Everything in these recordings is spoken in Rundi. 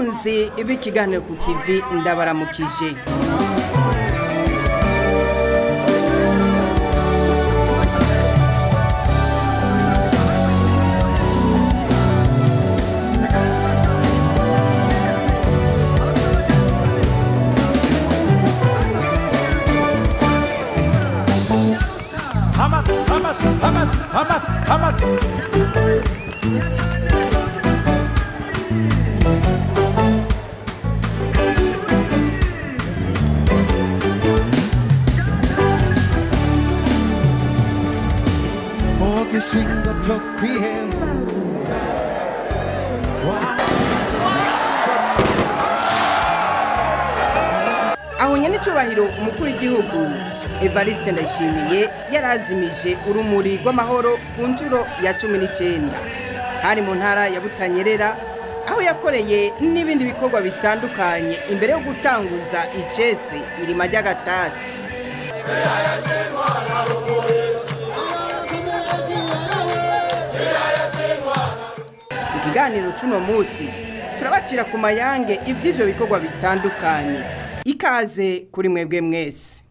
bakunzi b'ikiganiro ku kivi ndabaramukije. Hamas. Aho nyenicubahiro umukuru w'igihugu Evariste Ndayishimiye yarazimije urumuri rw'Amahoro ku nshuro ya 19 hari mu ntara ya Butanyerera, aho yakoreye n'ibindi bikorwa bitandukanye imbere yo gutanguza icese irima ry'agatasi. Ikiganiro cuno musi turabacira ku mayange ivy'ivyo bikorwa bitandukanye. Ikaze kuri mwebwe mwese.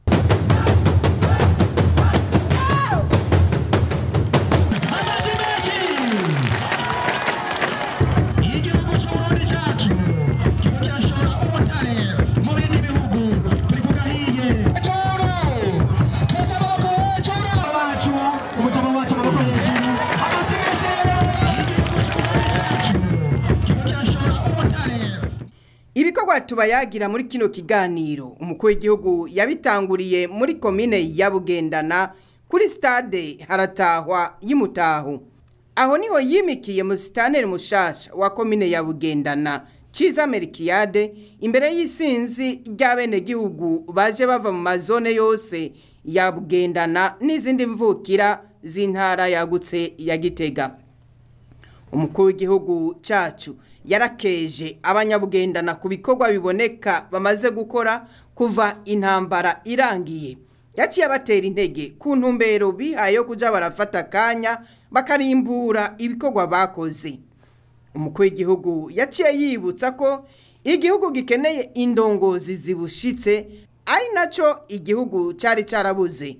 Ibikorwa tubayagira muri kino kiganiro umukuru w'igihugu yabitanguriye muri komine ya Bugendana kuri stade haratahwa y'Imutaho. Aho niho yimikiye mu sitaneri mushasha wa komine ya Bugendana Ciza Merikiyade imbere y'isinzi ry'abene gihugu baje bava mu mazone yose ya Bugendana n'izindi mvukira z'intara yagutse ya Gitega. Umukuru w'igihugu cacu yarakeje abanyabugendana ku bikorwa biboneka bamaze gukora kuva intambara irangiye. Yaciye abatera intege ku ntumbero bihaye kuja barafata kanya bakarimbura ibikorwa bakoze. Umukuru w'igihugu yaciye yibutsa ko igihugu gikeneye indongozi zibushitse, ari naco igihugu cari carabuze.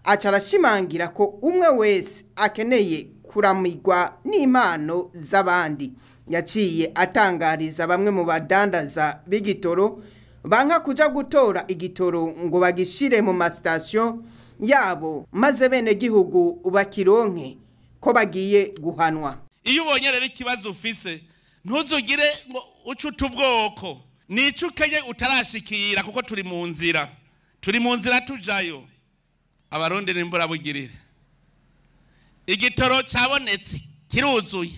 Acarashimangira ko umwe wese akeneye kuramigwa n'impano z'abandi. Yaciye atangariza bamwe mu badandaza b'igitoro banka kuja gutora igitoro ngo bagishire mu mastation yabo maze bene gihugu bakironke ko bagiye guhanwa. Iyo ubonye rero ikibazo ufise ntuzugire ngo ucuta ubwoko nicukenye utarashikira kuko turi mu nzira tujayo. Abarundi n'imbura bugirire igitoro cabonetse kiruzuye,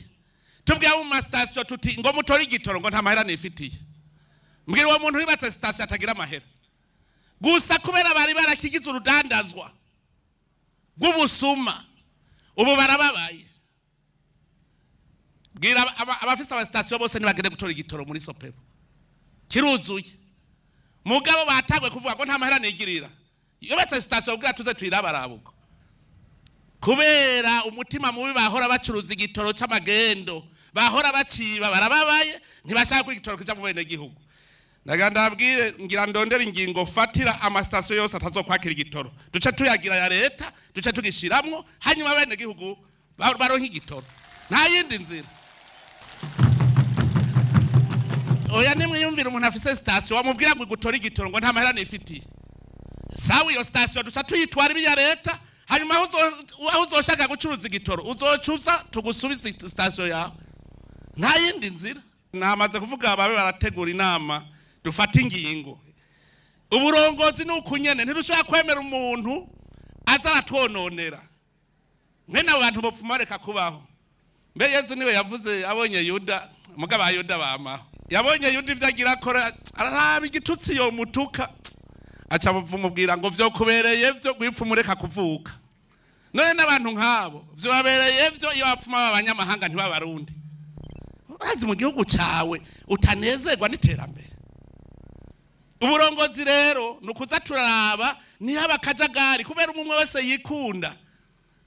tubwiye mu station tuti ngo mutori igitoro ngo nta mahera nifitiye. Mbwira uwo muntu wibatse station atagira amahera gusa kubera bari barakigize urudandazwa rw'ubusuma, ubu barababaye. Bwira abafise aba station bose nibagende gutora igitoro muri Sopepo kiruzuye, mugabo batagwe kuvuga ngo nta mahera nigirira. Yubatse station bwira tuze tuyirabarabuko kubera umutima mubi bahora bacuruza igitoro c'amagendo, bahora baciba, barababaye ntibashaka ko igitoro kija mu bene gihugu. Ndaganda abwire ngira ndondera ingingo fatira amastation yose atazokwakira igitoro, duce tuyagira ya leta, duce tugishiramwo hanyuma bene gihugu baronka igitoro, nta yindi nzira. Oya nimwe yumvira umuntu afise station wamubwira ngo gutora igitoro ngo nta mahera nifitiye. Sawa iyo station duca tuyitwara ibiya leta, hanyuma aho uzoshaka gucuruza igitoro uzocuza tugusubiza station yawe, nta yindi nzira. Namaze kuvuga ababe barategura inama dufata ingingo. Uburongozi n'ukunyene ntirushobora kwemera umuntu azaratwononera mwene abantu bopfumareka kubaho. Mbe Yesu niwe yavuze abonye Yuda mugaba Yuda bama yabonye Yuda ivyagira akora araraba igitutsi yo mutuka aca mubwira ngo vyo kubereye vyo gwipfumureka kuvuka. None n'abantu nkabo vyo babereye vyo iyo bapfuma abanyamahanga ntibabarundi. Bazi mu gihugu cawe utanezerwa n'iterambere. Uburongozi rero nukuza turaraba ni abakajagari kubera umwe wese yikunda.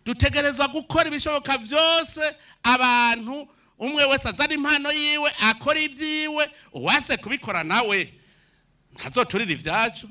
Dutegerezwa gukora ibishoboka vyose abantu umwe wese azana impano yiwe akora ibyiwe uwase kubikora nawe ntazoturira ivyacu.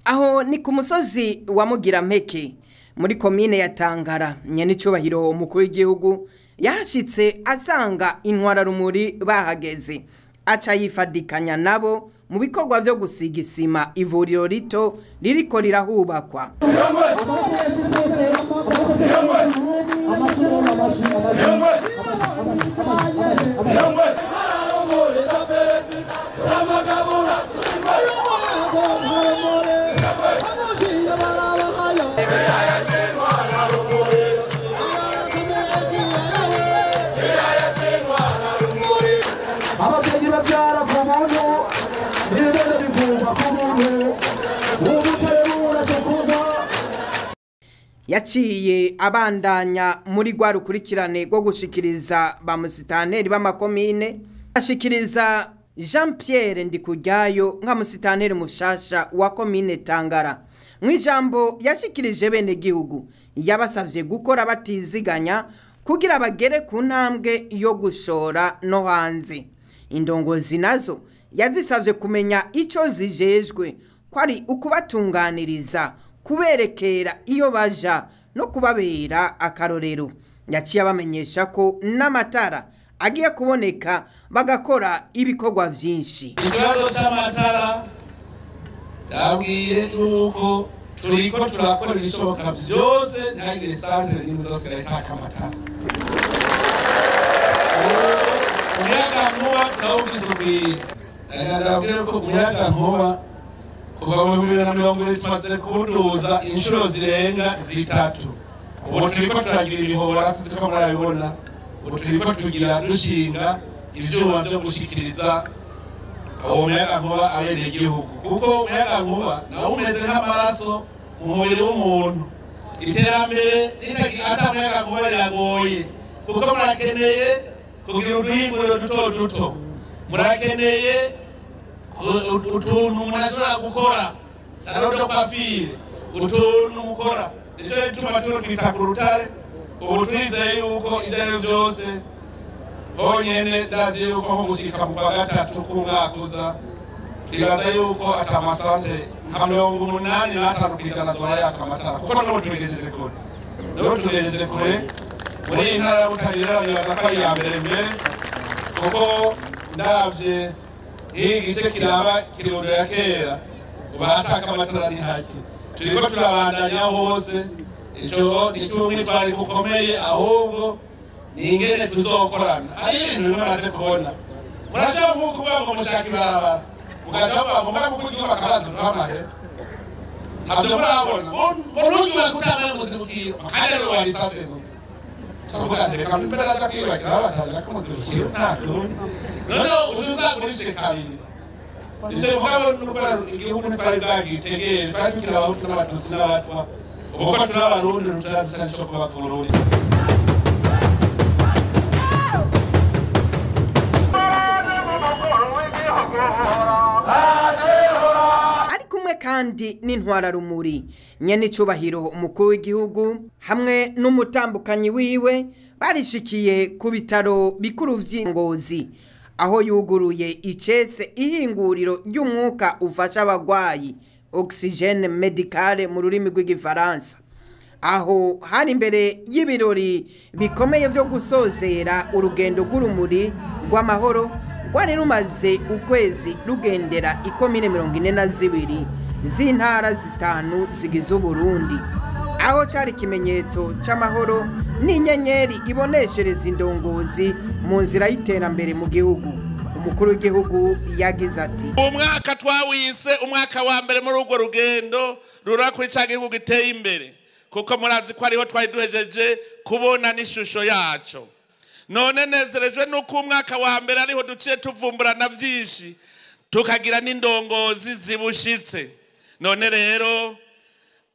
Aho ni ku musozi wa Mugirampeke muri komine ya Tangara. Nyene icubahiro umukuru w'igihugu yahashitse asanga intwara rumuri bahageze, aca yifadikanya nabo mu bikorwa vyo gusiga isima ivuriro rito ririko rirahubakwa. Yaciye abandanya muri rw'Urukirane rwo gushikiriza ba musitanteri b'amakomine, ashikiriza Jean Pierre Ndikujyayo nka musitanteri mushasha wa komine Tangara. Mwijambo yashikirije bene gihugu yabasavye gukora batiziganya kugira bagere ku ntambwe yo gushora no hanze. Indongozi nazo yazisavye kumenya ico zijejwe kwari ukubatunganiriza, kuberekera iyo baja no kubabera akarorero. Yaciye abamenyesha ko n'amatara agiye kuboneka bagakora ibikorwa vyinshi. Ikibazo cy'amatara yabwiye yuko turiko turakora ibishoboka byose ntagire santere n'inzose leta amatara. Umuyaga nkuba turawugize ndababwira ko umuyaga nkuba kuva mu 2020 tumaze kubuduza inshuro zirenga zitatu. Ubu turiko turagira ibihora siko murabibona. Ubu turiko tugira dushinga ivyuma byo gushikiriza umuyaga nkuba abereye igihugu, kuko umuyaga nkuba nawo umeze nk'amaraso mu mubiri w'umuntu. Iterambere ata umuyaga nkuba riragoye, kuko murakeneye kugira uduhinguriro duto duto, murakeneye utuntu munashobora gukora salon de coiffure, utuntu mukora. Nico gituma twita ku rutare. Ubu twizeye yuko ivyo byose honyene ndazi yuko nko gushika mu kwa gatatu k'umwaka uza twibaza yuko atamasantere nka 85% zora yakamatara, kuko no tubigejeje kure. No tubigejeje kure muri intara ya Butabira bibaza ko ari ya mbere, kuko ndavye igice kiraba kirundo ya kera ubataka amatara ni haki. Turiko turabandanya hose, ico ni cyumwe twari gukomeye, ahubwo ingene tuzokorana. Ari ibintu bimaze kubona. Murashaka mu kuvuga ngo mushaka ibarabara, mugashaka ngo mara mukugiye bakaraza ntabanahe. Ntabyo murabona. Urugiye kutana muzibukiro. Kandi rero wari safe muzi. Cyangwa ndeka mbere aza kwiba kirabatanya ko muzibukiro ntabwo. None uzuza kurishe kabiri. Icyo mugabo n'ukora igihugu n'twari bwagitegeye, twari tukira abahutu n'abatutsi n'abatwa. Uko turabarundi rutazi cyane cyo kuba ku Burundi. ari kumwe kandi n'intwara rumuri nyene icubahiro umukuru w'igihugu hamwe n'umutambukanyi wiwe barishikiye ku bitaro bikuru vy'Ingozi aho yuguruye icese ihinguriro ry'umwuka ufasha abagwayi oxygène médicale mu rurimi rw'igifaransa aho hari imbere y'ibirori bikomeye vyo gusozera urugendo rw'Urumuri rw'Amahoro rwari rumaze ukwezi rugendera ikomine 42 z'intara zitanu zigize Uburundi aho cari ikimenyetso c'amahoro n'inyenyeri iboneshereza indongozi mu nzira y'iterambere mu gihugu. Umukuru w'igihugu yagize ati umwaka twawise umwaka wa mbere muri urwo rugendo rura kuri ca gihugu giteye imbere kuko murazi ko ariho twari duhejeje kubona n'ishusho yaco. None nezerejwe nuko umwaka wa mbere ariho duciye tuvumburana vyinshi tukagira n'indongozi zibushitse. None rero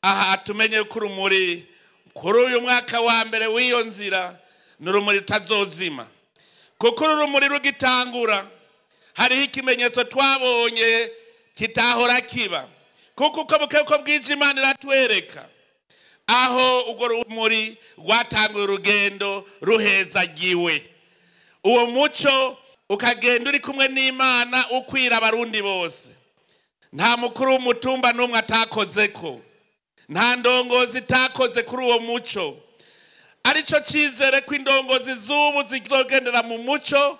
aha tumenye ko urumuri kuri uyu mwaka wa mbere w'iyo nzira n'urumuri tazozima kuko urumuri rugitangura hariho ikimenyetso twabonye kitahora kiba kuko uko bwije Imana iratwereka aho urwo rumuri rwatanguye urugendo ruhezagiwe uwo muco ukagenda uri kumwe n'Imana ukwira abarundi bose. Nta mukuru w'umutumba n'umwe atakozeko, nta ndongozi itakoze kuri uwo muco. Arico cizere ko indongozi z'ubu zizogendera mu muco,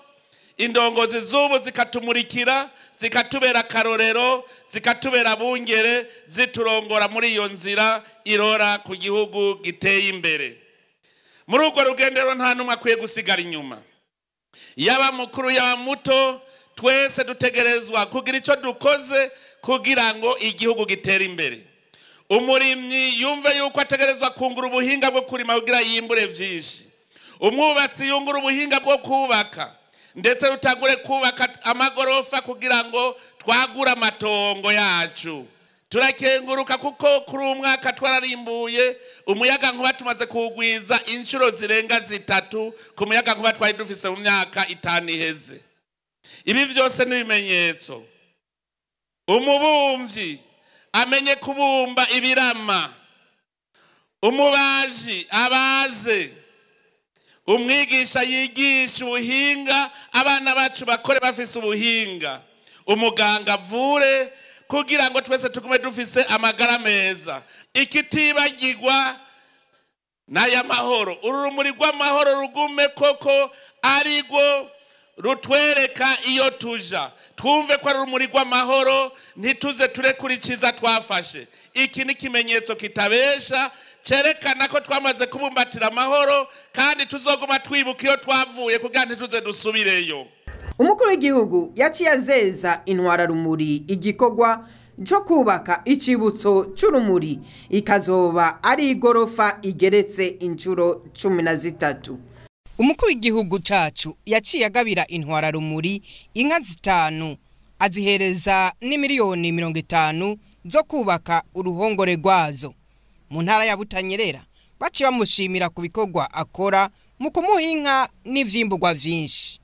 indongozi z'ubu zikatumurikira, zikatubera karorero, zikatubera bungere, ziturongora muri iyo nzira irora ku gihugu giteye imbere. Muri urwo rugendero nta numwe akwiye gusigara inyuma. Yaba mukuru yaba muto twese dutegerezwa kugira ico dukoze kugira ngo igihugu gitere imbere. Umurimyi yumve yuko ategerezwa kungura ubuhinga bwo kurima kugira yimbure vyinshi. Umwubatsi yungura ubuhinga bwo kubaka ndetse rutagure kubaka amagorofa kugira ngo twagura amatongo yacu. Turakenguruka kuko kuri umwaka twararimbuye umuyaga nkuba tumaze kugwiza inshuro zirenga 3 ku muyaga nkuba twari dufise mu myaka 5 iheze. Ibi vyose n'ibimenyetso. Umubumvyi amenye kubumba ibirama, umubaji abaze, umwigisha yigisha ubuhinga abana bacu bakore bafise ubuhinga, umuganga avure kugira ngo twese tugume dufise amagara meza. Ikitibagirwa n'aya mahoro, urumuri rw'amahoro rugume koko arigwo rutwereka iyo tuja. Twumve ko ari urumuri rw'amahoro ntituze turekurikiza twafashe. Iki ni kimenyetso kitabesha cerekana ko twamaze kubumbatira amahoro kandi tuzoguma twibuka iyo twavuye kugira ntituze dusubireyo. Umukuru w'igihugu yaciye azeza intwara rumuri igikorwa cyo kubaka icibutso c'urumuri ikazoba ari igorofa igeretse inshuro 13. Umukuru w'igihugu cacu yaciye agabira intwara rumuri inka 5 azihereza n'imiliyoni 50 zo kubaka uruhongore rwazo mu ntara ya Butanyerera. Baciye bamushimira ku bikorwa akora mu kumuha inka n'ivyimburwa vyinshi.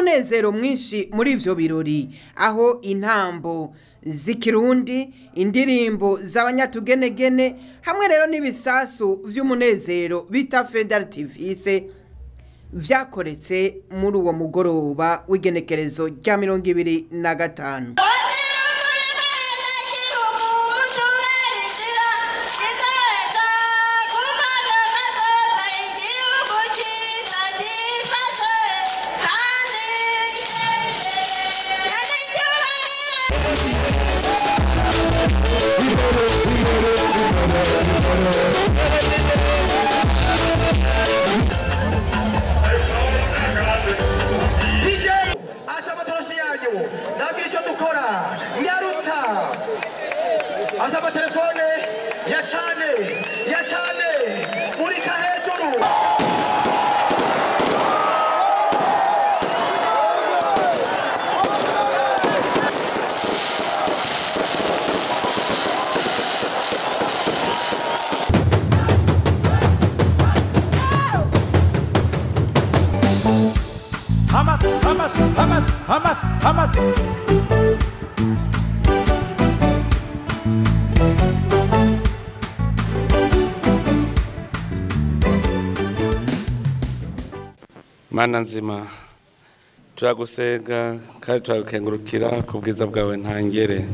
Umunezero mwinshi muri ivyo birori aho intambo z'ikirundi, indirimbo z'abanyatugenegene hamwe rero n'ibisasu vy'umunezero bita federativice vyakoretse muri uwo mugoroba w'igenekerezo rya 25. acha matoroshi yanyu nabwira icyo dukora Mana nzima turagusenga kandi turagukengurukira ku bwiza bwawe ntangere.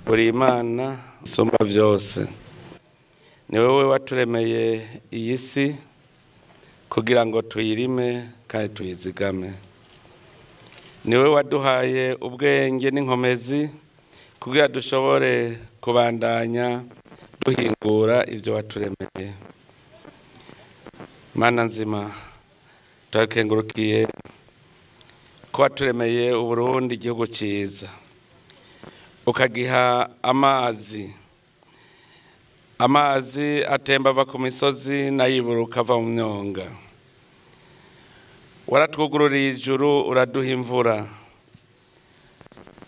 Uri Imana isumba byose, ni wowe waturemeye iyi si kugira ngo tuyirime kandi tuyizigame. Ni wowe waduhaye ubwenge n'inkomezi kugira dushobore kubandanya duhingura ibyo waturemeye. Mana nzima turakengurukiye ko waturemeye Uburundi igihugu cyiza, ukagiha amazi atemba ava ku misozi nayiburuka ava mu myonga. Waratwugururiye ijuru uraduha imvura.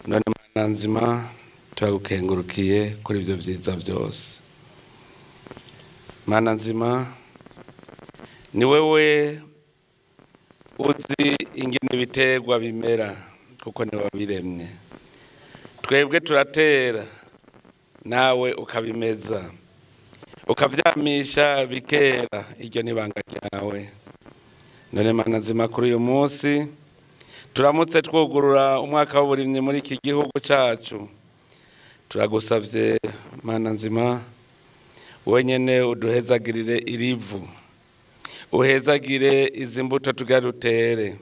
None Mana nzima turagukengurukiye kuri ibyo byiza byose. Mana nzima ni wewe uzi ingene ibiterwa bimera kuko ni wabiremye. Twebwe turatera nawe ukabimeza ukavyamisha bikera, iryo nibanga ryawe. None Mana nzima kuri uyu munsi turamutse twugurura umwaka w'uburimyi muri iki gihugu cacu, turagusavye Mana nzima wenyene uduhezagirire irivu, uhezagire izi mbuto tugira dutere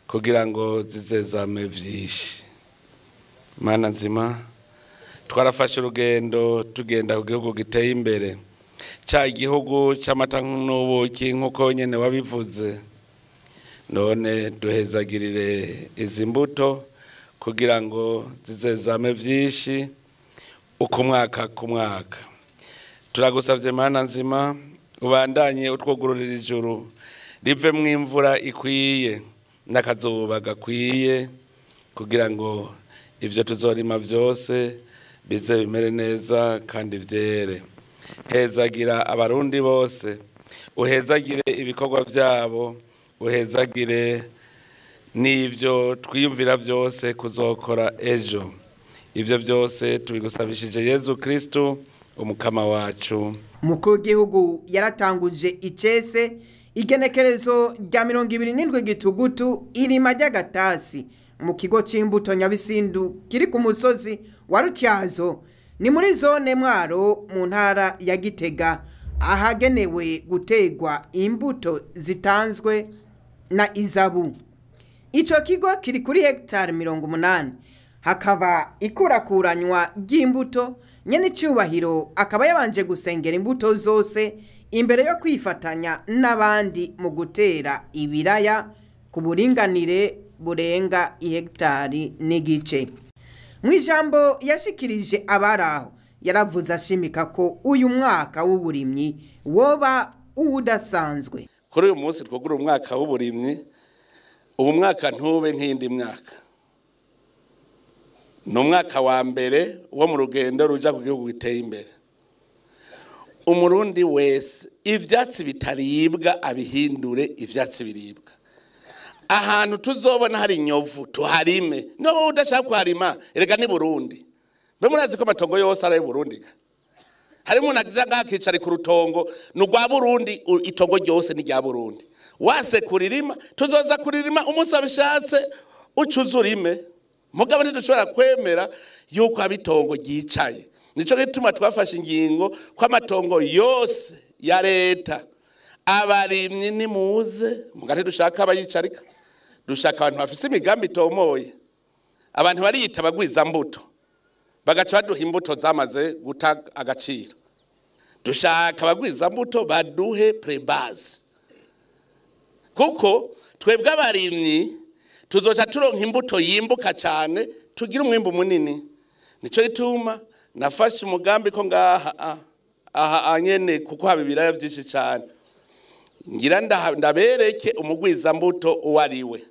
kugira ngo zizezame vyinshi. Mana nzima twarafashe urugendo tugenda ku gihugu giteye imbere, cya igihugu c'amata n'ubuki nk'uko nyene wabivuze. None duhezagirire izi mbuto kugira ngo zizezame vyinshi uko mwaka ku mwaka. Turagusavye Mana nzima ubandanye utwugururira ijuru rive mu imvura ikwiye n'akazuba gakwiye kugira ngo ivyo tuzorima vyose bize bimere neza kandi vyere. Hezagira abarundi bose, uhezagire ibikorwa vyabo, uhezagire n'ivyo twiyumvira vyose kuzokora ejo. Ivyo byose tubigusabishije Yezu Kristo umukama wacu. Umukuru w'igihugu yaratanguje icese igenekerezo rya 27 Gitugutu irima ry'agatasi mu kigo c'imbuto Nyabisindu kiri ku musozi wa Rutyazo, ni muri zone Mwaro mu ntara ya Gitega, ahagenewe gutegwa imbuto zitanzwe na Izabu. Ico kigo kiri kuri hectare 80, hakaba ikurakuranywa ry'imbuto. Nyene cyubahiro akaba yabanje gusengera imbuto zose imbere yo kwifatanya n'abandi mu gutera ibiraya ku buringanire burenga ihegitari n'igice. Mu ijambo yashikirije abaraho yaravuze ashimika ko uyu mwaka w'uburimyi woba udasanzwe. Kuri uyu munsi twogura umwaka w'uburimyi, ubu mwaka ntube nk'indi myaka. No mwaka wa mbere wo mu rugendo ruja ku gihugu giteye imbere. Umurundi wese ivyatsi bitaribwa abihindure ivyatsi biribwa. Ahantu tuzobona hari inyovu tuharime, no udashaka kuharima erega ni Burundi. Mbe murazi ko amatongo yose ari Burundi. Harimo najaga hakicari ku rutongo n'ugwa Burundi, itongo ryose ni rya Burundi. Wase kuririma tuzoza kuririma umunsi abishatse ucuzurime. Mugabo ntidushobora kwemera yuko abitongo ryicaye. Nico gituma twafashe ingingo ko amatongo yose ya leta abarimyi ni muze, mugati dushaka abayicarika, dushaka abantu bafise imigambi itomoye, abantu bariyita bagwiza mbuto bagaca baduha imbuto zamaze guta agaciro. Dushaka abagwiza mbuto baduhe prebase, kuko twebwe abarimyi tuzoca turonka imbuto yimbuka cyane tugira umwimbu munini. Nico gituma nafashe umugambi ko ngaha anyene kuko haba ibiraya byinshi cyane, ngira ndabereke umugwiza mbuto uwariwe.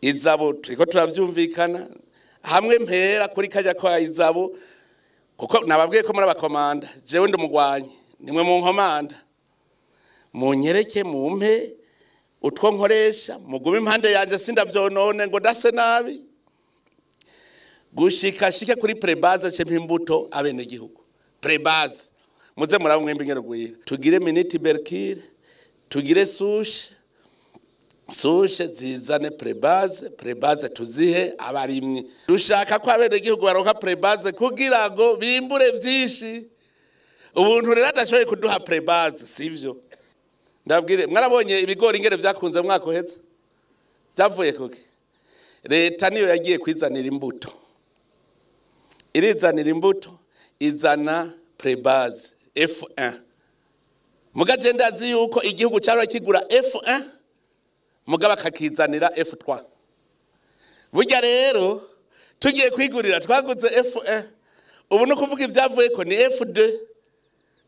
Izabu turiko turavyumvikana hamwe mpera kuri kajya kwa Izabu, kuko nababwiye ko muri abakomanda jewe ndi umugwanyi nimwe mu nkomanda, munyereke mumpe utwo nkoresha mugume impande yanje sindavyonone ngo dase nabi gushika kuri prebaze cempa imbuto abene gihugu prebaze muze murabo mwembe ngero gwira tugire minute berkire tugire sushe zizane prebaze tuzihe abarimyi dushaka ko abene gihugu baronka prebaze kugira ngo bimbure vyinshi ubuntu rero adashoboye kuduha prebaze sivyo ndabwire mwarabonye ibigori ingere vyakunze mwaka uheze vyavuye kuki leta niyo yagiye kwizanira imbuto irizanira imbuto izana prebaze F1 mugaje ndazi yuko igihugu cyaro kigura F1 mugaba kakizanira F3 burya rero tugiye kwigurira twaguze F1 ubu no kuvuga ivyavuye ko ni F2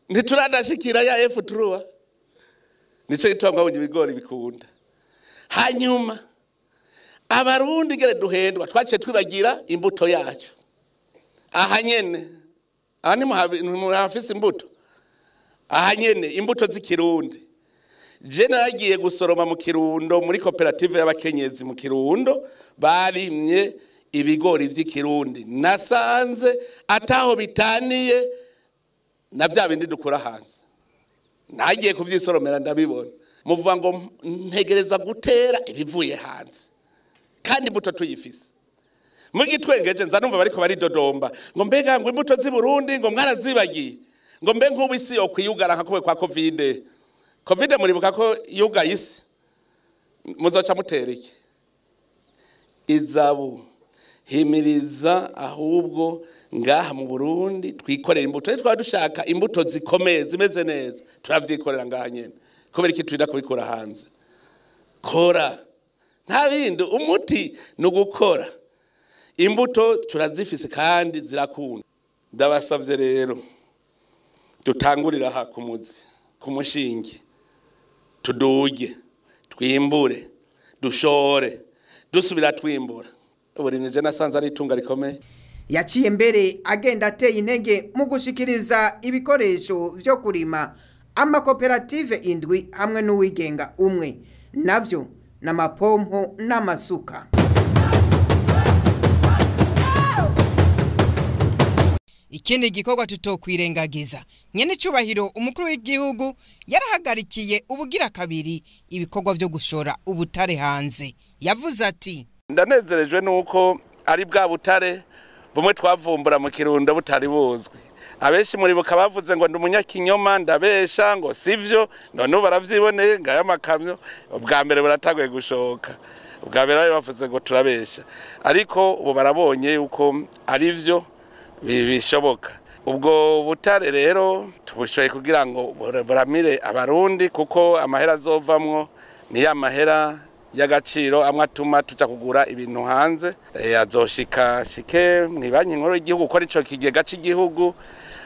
ntituradashikira ya F3 nico gitangwa mu bigori bikunda hanyuma abarundi gere duhendwa twaciye twibagira imbuto yacu aha nyene ani muhafise imbuto aha nyene imbuto z'ikirundi je naragiye gusoroma mu Kirundo muri koperative y'abakenyezi mu Kirundo barimye ibigori vy'ikirundi nasanze ataho bitaniye na vya bindi dukura hanze nagiye kuvyisoromera ndabibona muvuga ngo ntegerezwa gutera ibivuye hanze kandi imbuto tuyifise mugitwengeje nza numva bariko baridodomba ngo mbega ngo imbuto z'i Burundi ngo mwarazibagiye ngo mbe nk'ubu isi yo kwiyugara nka kwa covid muribuka ko yugaye isi muzoca mutera iki izabu himiriza ahubwo ngaha mu Burundi twikorera imbuto twari dushaka imbuto zikomeye zimeze neza turavyikorera ngaha nyene kubera iki twida kubikora hanze kora nta bindi umuti no gukora imbuto turazifise kandi zirakunda ndabasavye rero dutangurira ha kumuzi kumushingi tuduge twimbure dushore dusubira twimbura uburimye je nasanze ari itunga rikomeye yaciye mbere agenda ateye intege mu gushikiriza ibikoresho vyo kurima amakoperative indwi hamwe n'uwigenga umwe navyo n'amapompo n'amasuka. Ikindi gikorwa tutokwirengagiza nyene cyubahiro umukuru w'igihugu yarahagarikiye ubugira kabiri ibikorwa vyo gushora ubutare hanze yavuze ati ndanezerejwe nuko ari bwa butare bumwe twavumbura mu Kirundo butari buzwi abeshi muri buka bavuze ngo ndumunya-kinyoma ndabesha ngo sivyo none baravyiboneye ngaya makamyo ubwa mbere buratagoye gushoka ubwa mbere bavuze ngo turabesha ariko ubu barabonye yuko ari vyo bishoboka ubwo butare rero tubushoye kugira ngo buramire abarundi kuko amahera azovamwo ni ya mahera y'agaciro amwe atuma tuja kugura ibintu hanze azoshika shike mwibanyi nkuru y'igihugu ko arico kigega cy'igihugu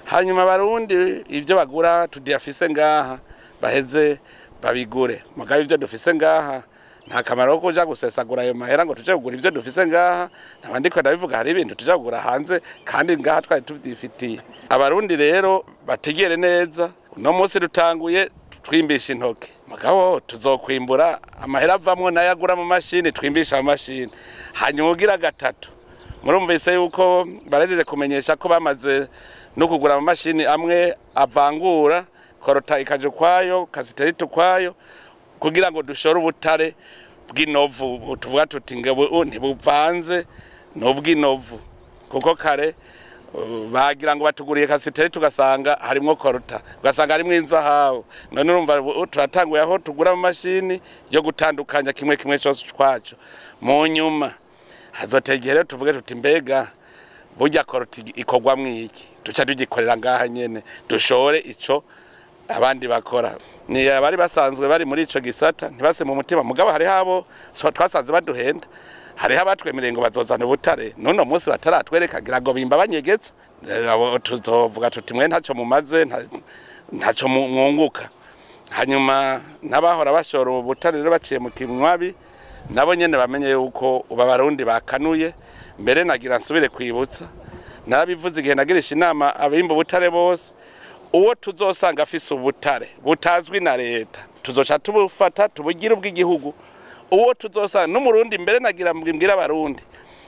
hanyuma abarundi ivyo bagura tudiyafise ngaha baheze babigure mugabe ivyo dufise ngaha nta kamaro ko kuja gusesagura ayo mahera ngo tuje kugura ivyo dufise ngaha nabandi ko ndabivuga hari ibintu tuje kugura hanze kandi ngaha twari tuvyifitiye abarundi rero bategere neza no munsi dutanguye twimbisha intoke mugabo tuzokwimbura amahera avamwo nayagura mu mashini twimbisha mu mashini hanyuma ugira gatatu murumvise yuko barajeje kumenyesha ko bamaze no kugura mu mashini amwe avangura korota ikaje kwayo kasiterite kwayo kugira ngo dushore ubutare bw'inovu tuvuga tuti ngabo ntibuvanze n'ubw'inovu kuko kare bagira ngo batuguriye kasiterite tugasanga harimo korota ugasanga harimo inzahabu none urumva turatanguye aho tugura mu mashini yo gutandukanya kimwe kimwe cyose twacu mu nyuma hazotegere tuvuge tuti mbega burya korota ikogwa mwiki tuca tugikorera ngaha nyene dushore ico abandi bakora ni abari basanzwe bari muri ico gisata ntibase mu mutima mugabo hari habo twasanze baduhenda hari habatwemereye ngo bazozana ubutare none umunsi bataratwerekagira ngo bimba banyegetse tuzovuga tuti mwe ntacyo mumaze ntacyo mwunguka hanyuma n'abahora bashora ubutare rero baciye mu kinywabi nabo nyene bamenye yuko ubabarundi bakanuye mbere nagira nsubire kwibutsa narabivuze igihe nagirisha inama abimba ubutare bose uwo tuzosanga afise ubutare butazwi na leta tuzoca tubufata tubugira ubw'igihugu uwo tuzosa n'umurundi mbere nagira mbwira abarundi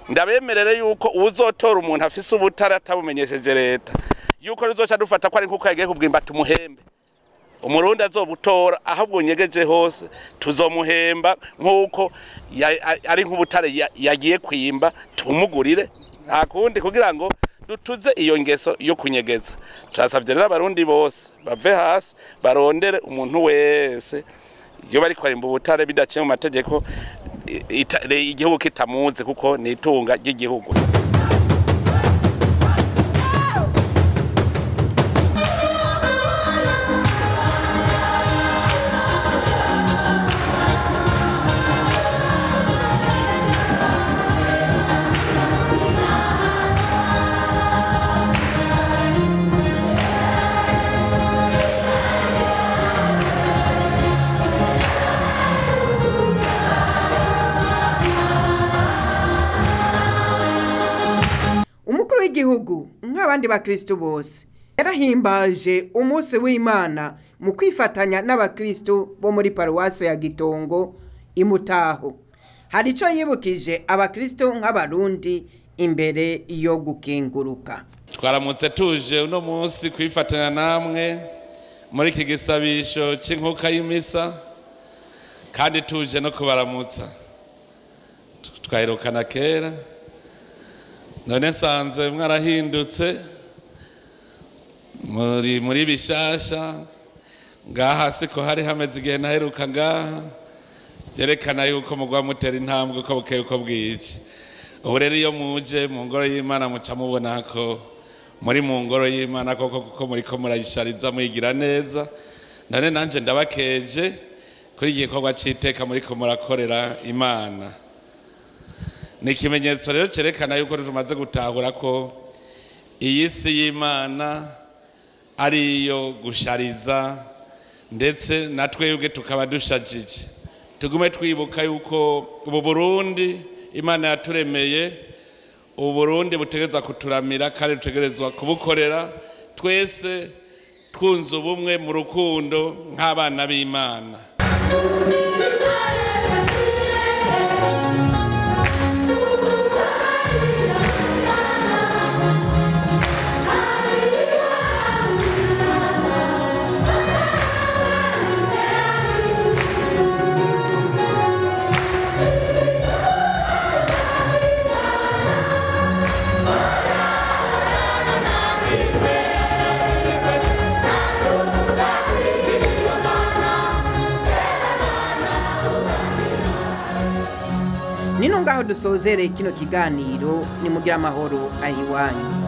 ndabemerere yuko uzotora umuntu afise ubutara atabumenyesheje leta yuko ruzoca dufata ko ari nkuko yagiye kubwimba tumuhembe umurundi azobutora ahabwo nyegeje hose tuzomuhemba nkuko ari nk'ubutare yagiye kwimba tumugurire nta kundi kugira ngo dutuze iyo ngeso yo kunyegeza turasavye rero abarundi bose bave hasi barondere umuntu wese iyo bari kwarimba ubutare bidaciye mu mategeko igihugu kitamuzi kuko ni itunga ry'igihugu. Igihugu nk'abandi bakristo bose yarahimbaje umunsi w'Imana mu kwifatanya n'abakristo bo muri paruwase ya Gitongo imutaho. Hari ico yibukije abakristo nk'abarundi imbere yo gukenguruka. Twaramutse tuje uno munsi kwifatanya namwe muri iki gisabisho c'inkuka y'imisa kandi tuje no kubaramutsa. Twahirukana kera none sanze mwarahindutse muri bishasha ngaha siko hari hameze igihe naheruka ngaha vyerekana yuko mugwa mutera intambwe uko bukeye uko bwije. Ubu rero iyo muje mu ngoro y'Imana muca mubona ko muri mu ngoro y'Imana kuko muriko murayishariza muyigira neza. None nanje ndabakeje kuri igikorwa c'iteka muriko murakorera Imana. Ni ikimenyetso rero cerekana yuko tumaze gutahura ko iyi si y'Imana ari iyo gushariza ndetse na twebwe tukaba dushajije. Tugume twibuka yuko ubu Burundi Imana yaturemeye, ubu Burundi butegerezwa kuturamira kandi dutegerezwa kubukorera twese twunze ubumwe mu rukundo nk'abana b'Imana. Nino ngaho dusozere kino kiganiro ni mugira amahoro ahiwanyu.